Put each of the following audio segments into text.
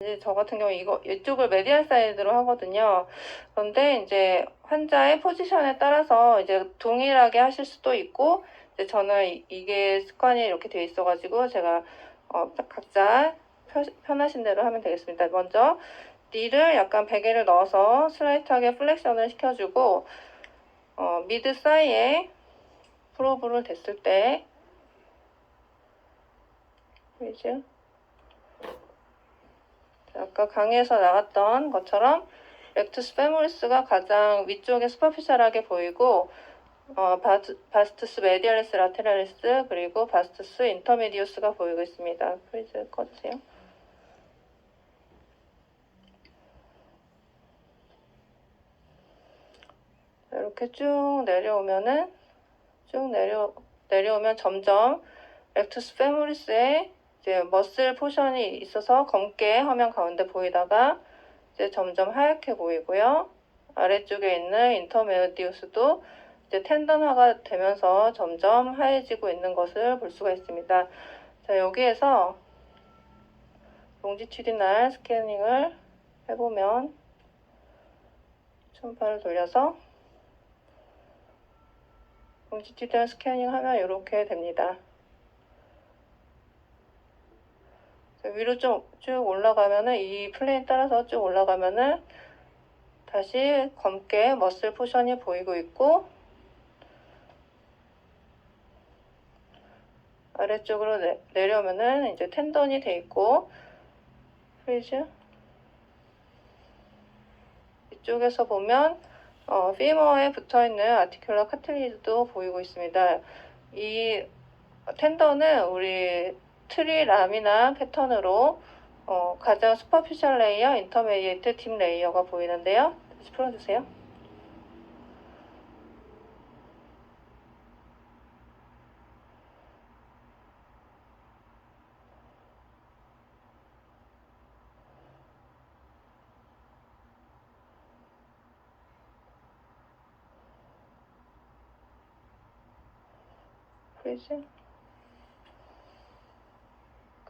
이제 저 같은 경우 이쪽을 메디al 사이드로 하거든요. 그런데 이제 환자의 포지션에 따라서 이제 동일하게 하실 수도 있고, 이제 저는 이게 습관이 이렇게 되어 있어가지고 제가 각자 편하신 대로 하면 되겠습니다. 먼저 니를 약간 베개를 넣어서 슬라이트하게 플렉션을 시켜주고, 미드 사이에 프로브를 댔을 때, 이제 아까 강의에서 나왔던 것처럼 렉투스 페모리스가 가장 위쪽에 슈퍼피셜하게 보이고, 바스투스 메디얼리스 라테랄리스 그리고 바스투스 인터미디우스가 보이고 있습니다. 프리즈 꺼주세요. 이렇게 쭉 내려오면은 내려오면 점점 렉투스 페모리스에 이제 머슬 포션이 있어서 검게 화면 가운데 보이다가 이제 점점 하얗게 보이고요. 아래쪽에 있는 인터메디우스도 이제 텐던화가 되면서 점점 하얘지고 있는 것을 볼 수가 있습니다. 자, 여기에서 롱지튜디널 스캐닝을 해보면 손발을 돌려서 롱지튜디널 스캐닝 하면 이렇게 됩니다. 위로 쭉 올라가면은 이 플레인 따라서 쭉 올라가면은 다시 검게 머슬 포션이 보이고 있고, 아래쪽으로 내려오면은 이제 텐던이 돼 있고, 프리즈 이쪽에서 보면 피머에 붙어있는 아티큘러 카틸리지도 보이고 있습니다. 이 텐던은 우리 트리 라미나 패턴으로 가장 슈퍼피셜 레이어, 인터메디에이트, 딥 레이어가 보이는데요. 다시 풀어주세요. 프리즈.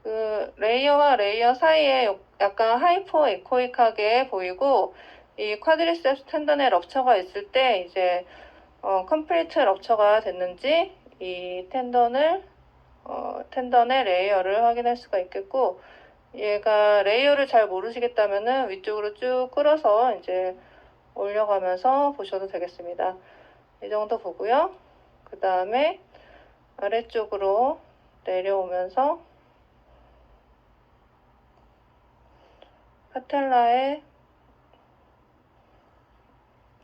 그 레이어와 레이어 사이에 약간 하이퍼 에코익하게 보이고, 이 쿼드리셉스 텐던에 럽처가 있을 때 이제 컴플리트 럽처가 됐는지 이 텐던의 레이어를 확인할 수가 있겠고, 얘가 레이어를 잘 모르시겠다면은 위쪽으로 쭉 끌어서 이제 올려가면서 보셔도 되겠습니다. 이 정도 보고요. 그 다음에 아래쪽으로 내려오면서 파텔라에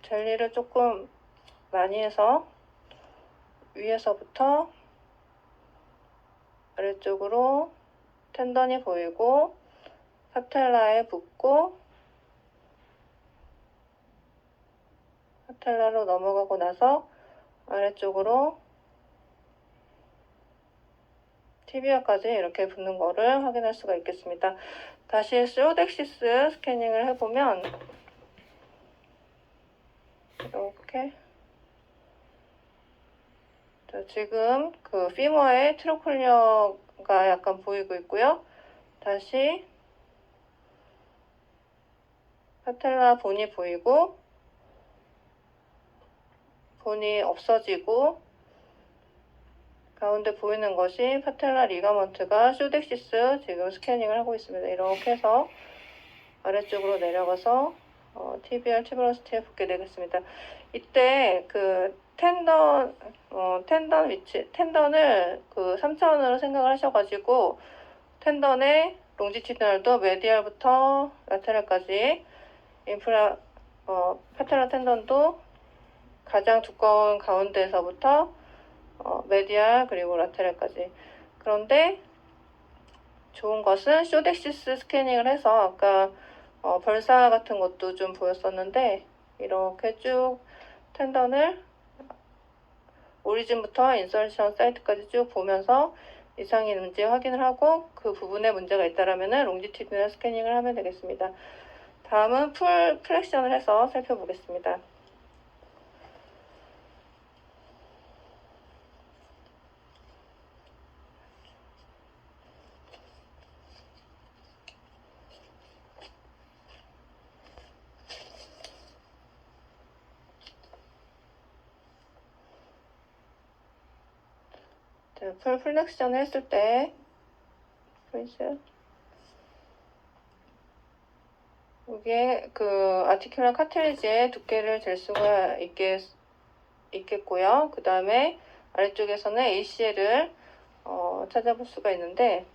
젤리를 조금 많이 해서 위에서부터 아래쪽으로 텐던이 보이고 파텔라에 붙고 파텔라로 넘어가고 나서 아래쪽으로 티비아까지 이렇게 붙는 거를 확인할 수가 있겠습니다. 다시 쇼덱시스 스캐닝을 해보면 이렇게 지금 그 피머의 트로클리어가 약간 보이고 있고요. 다시 파텔라 본이 보이고 본이 없어지고 가운데 보이는 것이 파텔라 리가먼트가 쇼덱시스 지금 스캐닝을 하고 있습니다. 이렇게 해서 아래쪽으로 내려가서 TBR 튜버러시티에 붙게 되겠습니다. 이때 그 텐던을 그 3차원으로 생각을 하셔가지고 텐던의 롱지튜디널도 메디알부터 라테랄까지 파텔라 텐던도 가장 두꺼운 가운데에서부터 메디알 그리고 라테랄까지. 그런데 좋은 것은 쇼덱시스 스캐닝을 해서 아까 벌사 같은 것도 좀 보였었는데 이렇게 쭉 텐던을 오리진부터 인설션 사이트까지 쭉 보면서 이상이 있는지 확인을 하고 그 부분에 문제가 있다라면 롱지튜디널 스캐닝을 하면 되겠습니다. 다음은 풀 플렉션을 해서 살펴보겠습니다. 풀 플렉션을 했을 때 프리즈 이게 그 아티큘러 카트리지의 두께를 잴 수가 있겠고요. 그 다음에 아래쪽에서는 ACL을 찾아볼 수가 있는데,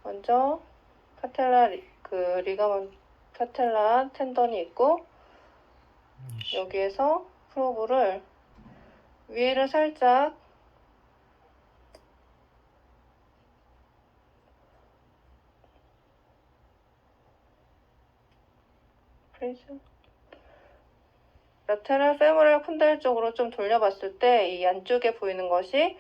먼저 파텔라 텐던이 있고, 여기에서 프로브를 위를 살짝 라테랄 페모랄 콘달 쪽으로 좀 돌려봤을 때 이 안쪽에 보이는 것이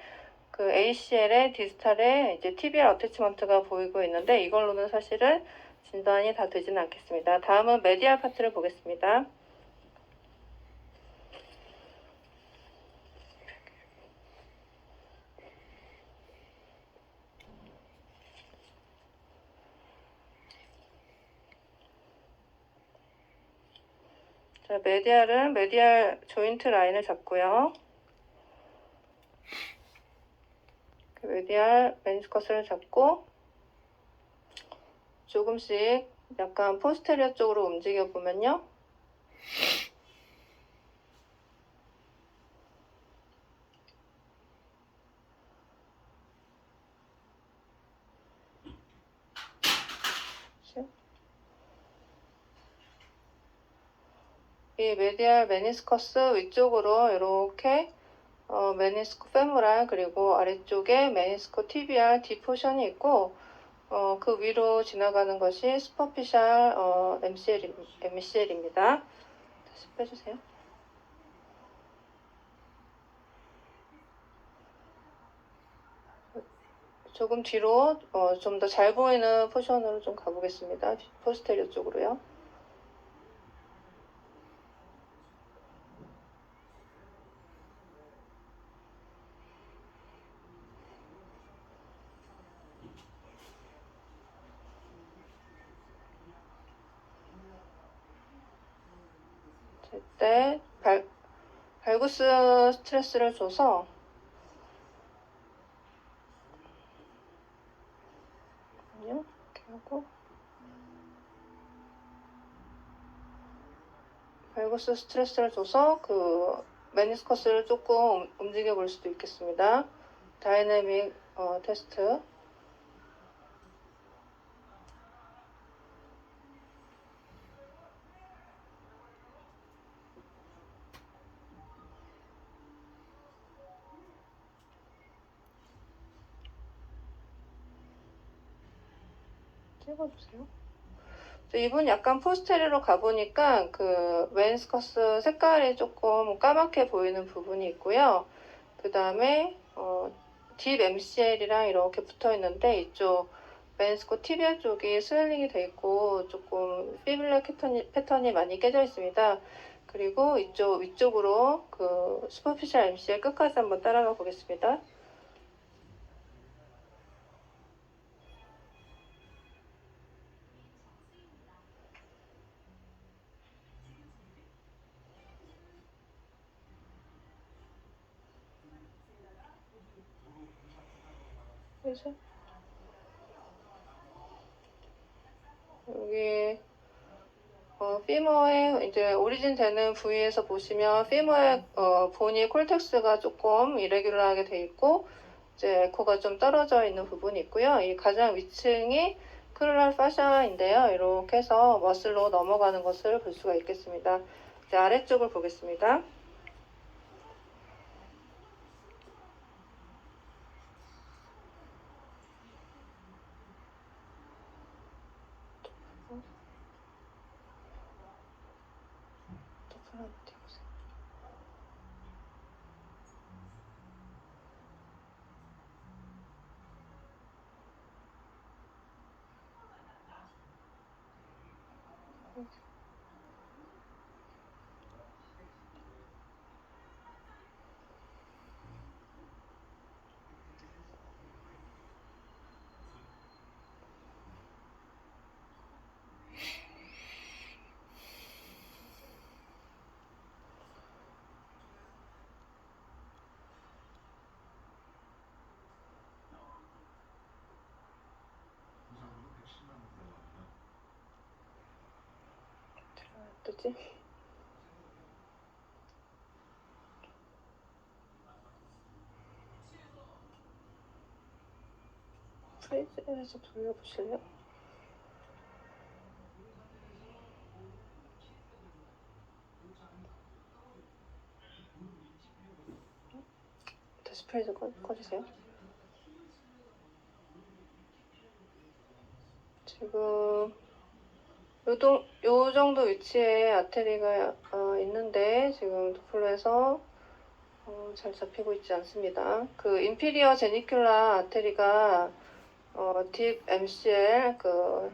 그 ACL의 디스탈에 이제 TBR 어태치먼트가 보이고 있는데, 이걸로는 사실은 진단이 다 되지는 않겠습니다. 다음은 메디알 파트를 보겠습니다. 자, 메디알은 메디알 조인트 라인을 잡고요. 메디알 메니스커스를 잡고 조금씩 약간 포스테리어 쪽으로 움직여 보면요. 이 메디알 메니스커스 위쪽으로 이렇게 메니스코 페모랄 그리고 아래쪽에 메니스코 티비알 디포션이 있고, 그 위로 지나가는 것이 슈퍼피셜 MCL입니다. 다시 빼주세요. 조금 뒤로 좀 더 잘 보이는 포션으로 좀 가보겠습니다. 포스테리어 쪽으로요. 이때 발구스 스트레스를 줘서 이렇게 하고 발구스 스트레스를 줘서 그 메니스커스를 조금 움직여 볼 수도 있겠습니다. 다이내믹 테스트. 찍어주세요. 이분 약간 포스테리로 가보니까 그 메니스커스 색깔이 조금 까맣게 보이는 부분이 있고요. 그 다음에 딥 MCL이랑 이렇게 붙어 있는데, 이쪽 메니스코 티비아 쪽이 스웰링이 돼 있고 조금 피블라 패턴이 많이 깨져 있습니다. 그리고 이쪽 위쪽으로 그 슈퍼피셜 MCL 끝까지 한번 따라가 보겠습니다. 그래서 여기 피머의 이제 오리진 되는 부위에서 보시면 피머의 보니 콜텍스가 조금 이레귤러하게 돼 있고, 이제 에코가 좀 떨어져 있는 부분이 있고요. 이 가장 위층이 크루랄 파샤인데요. 이렇게 해서 머슬로 넘어가는 것을 볼 수가 있겠습니다. 이제 아래쪽을 보겠습니다. 뜨지? 프레이즈에서 돌려보실래요? 다시 프레이즈 꺼주세요. 지금 요 정도 위치에 아테리가 있는데 지금 도플러에서 잘 잡히고 있지 않습니다. 그 인피리어 제니큘라 아테리가 딥 MCL 그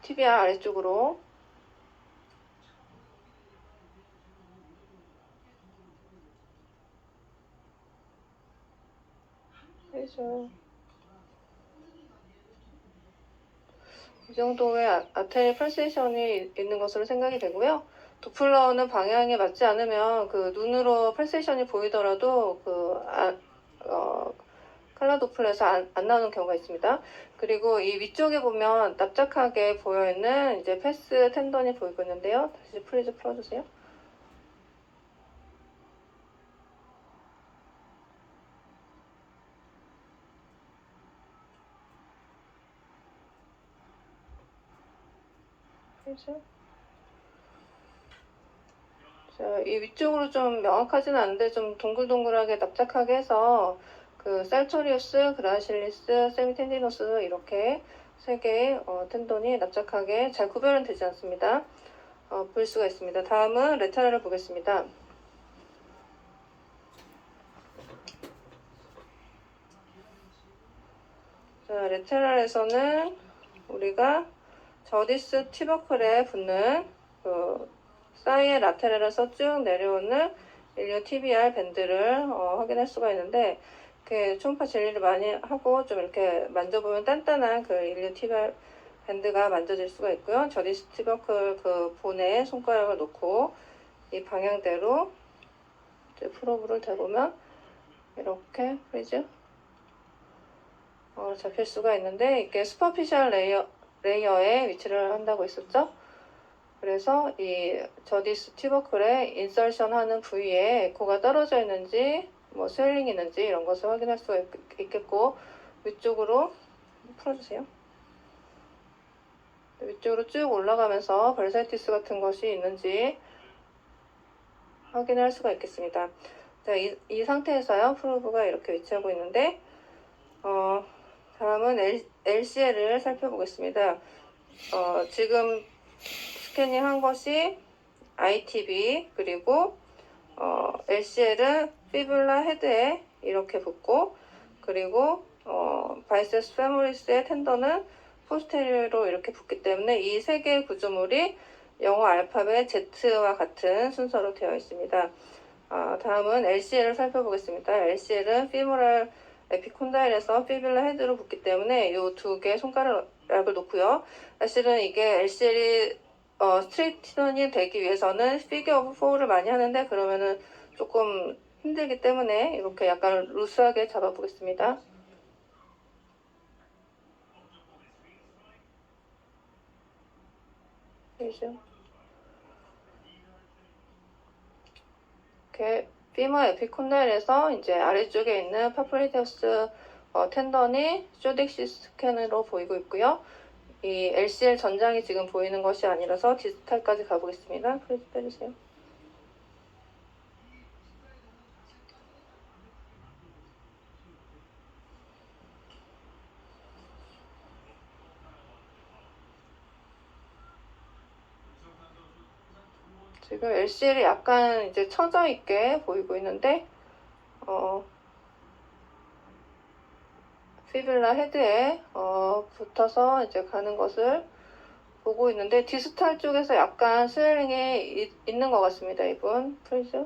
TBR 아래쪽으로 해줘. 이 정도의 아테리 펄세이션이 있는 것으로 생각이 되고요. 도플러는 방향에 맞지 않으면 그 눈으로 펄세이션이 보이더라도 칼라 도플러에서 안 나오는 경우가 있습니다. 그리고 이 위쪽에 보면 납작하게 보여있는 이제 패스 텐던이 보이고 있는데요. 다시 프리즈 풀어주세요. 프리즈. 자, 이 위쪽으로 좀 명확하지는 않은데 좀 동글동글하게 납작하게 해서 그 살토리우스, 그라실리스, 세미텐디노스 이렇게 세 개의 텐돈이 납작하게 잘 구별은 되지 않습니다. 볼 수가 있습니다. 다음은 레터럴을 보겠습니다. 자, 레터럴에서는 우리가 저디스 티버클에 붙는 그 사이에 라테랄에서 쭉 내려오는 일류 TBR 밴드를 확인할 수가 있는데 이렇게 초음파 진리를 많이 하고 좀 이렇게 만져보면 단단한 그 일류 TBR 밴드가 만져질 수가 있고요. 저디스 티버클 그 본에 손가락을 놓고 이 방향대로 이제 프로브를 대보면 이렇게 프리즈 잡힐 수가 있는데 이게 슈퍼피셜 레이어에 위치를 한다고 했었죠. 그래서 이 저디스 튜버클에 인설션 하는 부위에 에코가 떨어져 있는지 뭐 스웰링이 있는지 이런 것을 확인할 수가 있겠고 위쪽으로 풀어주세요. 위쪽으로 쭉 올라가면서 벌사이티스 같은 것이 있는지 확인할 수가 있겠습니다. 자, 이 상태에서요 프로브가 이렇게 위치하고 있는데 다음은 LCL을 살펴보겠습니다. 지금 스캐닝 한 것이 ITB 그리고 LCL은 피뷸라 헤드에 이렇게 붙고 그리고 바이세스 페모리스의 텐더는 포스테리어로 이렇게 붙기 때문에 이 세 개의 구조물이 영어 알파벳 Z와 같은 순서로 되어 있습니다. 다음은 LCL을 살펴보겠습니다. LCL은 피모랄 에피콘다일에서 피뷸라 헤드로 붙기 때문에 이 두 개의 손가락을 놓고요. 사실은 이게 LCL이 스트레이트런이 되기 위해서는 피겨 오브 4를 많이 하는데 그러면은 조금 힘들기 때문에 이렇게 약간 루스하게 잡아보겠습니다. 이렇게 피머 에피콘다일에서 이제 아래쪽에 있는 파플리테우스 텐던이 쇼덱시스 스캔으로 보이고 있고요. 이 LCL 전장이 지금 보이는 것이 아니라서 디스탈까지 가보겠습니다. 프리즈 빼주세요. 지금 LCL이 약간 이제 처져 있게 보이고 있는데 피뷸라 헤드에 붙어서 이제 가는 것을 보고 있는데 디스탈 쪽에서 약간 스웰링이 있는 것 같습니다. 이분 프리즈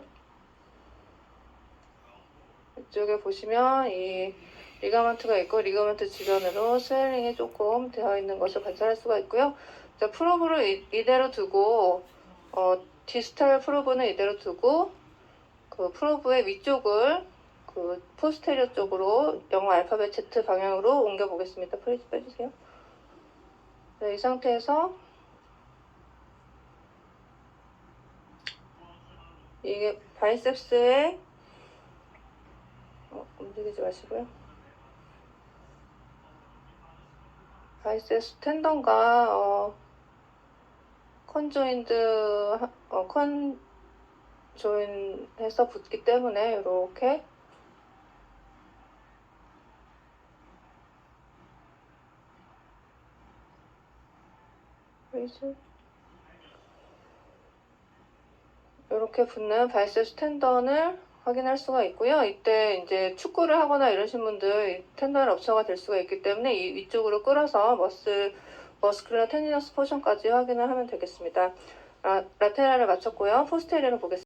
이쪽에 보시면 이 리가먼트가 있고 리가먼트 주변으로 스웰링이 조금 되어 있는 것을 관찰할 수가 있고요. 자, 프로브를 이대로 두고 디스탈 프로브는 이대로 두고 그 프로브의 위쪽을 그 포스테리어 쪽으로 영어 알파벳 Z 방향으로 옮겨 보겠습니다. 프리즈 빼주세요. 네, 이 상태에서 이게 바이셉스에 움직이지 마시고요. 바이셉스 텐던과 컨조인해서 붙기 때문에 이렇게 이렇게 붙는 바이셉스 텐던을 확인할 수가 있고요. 이때 이제 축구를 하거나 이러신 분들 텐던 럽처가 될 수가 있기 때문에 이 위쪽으로 끌어서 머스큘러 테니너스 포션까지 확인을 하면 되겠습니다. 라테랄을 마쳤고요. 포스테리어를 보겠습니다.